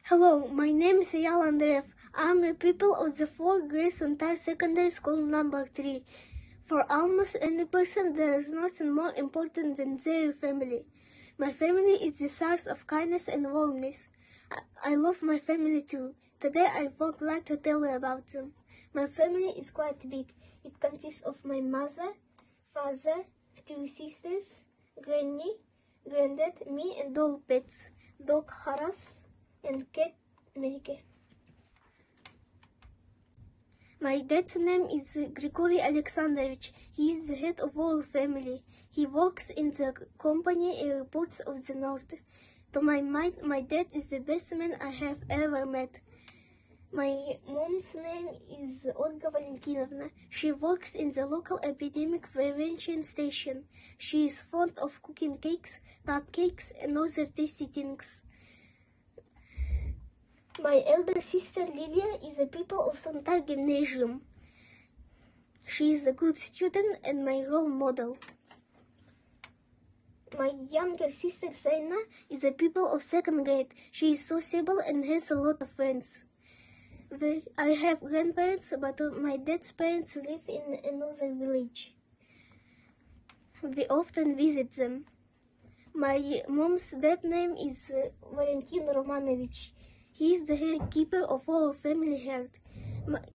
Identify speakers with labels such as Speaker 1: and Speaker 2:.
Speaker 1: Hello, my name is Aiaal Андреев. I am a pupil of the 4th grade Suntar Secondary School number 3. For almost any person, there is nothing more important than their family. My family is the source of kindness and warmness. I love my family too. Today I would like to tell you about them. My family is quite big. It consists of my mother, father, 2 sisters, granny, granddad, me and dog pets, dog Haras and cat Meke. My dad's name is Grigory Alexandrovich. He is the head of our family. He works in the company airports of the north. To my mind, my dad is the best man I have ever met. My mom's name is Olga Valentinovna. She works in the local epidemic prevention station. She is fond of cooking cakes, cupcakes, and other tasty things. My elder sister Lilia is a pupil of Suntar Gymnasium. She is a good student and my role model. My younger sister saiэнэ is a pupil of 2nd grade. She is sociable and has a lot of friends. I have grandparents, but my dad's parents live in another village. We often visit them. My mom's dad name is Valentin Romanovich. He is the head keeper of our family heart.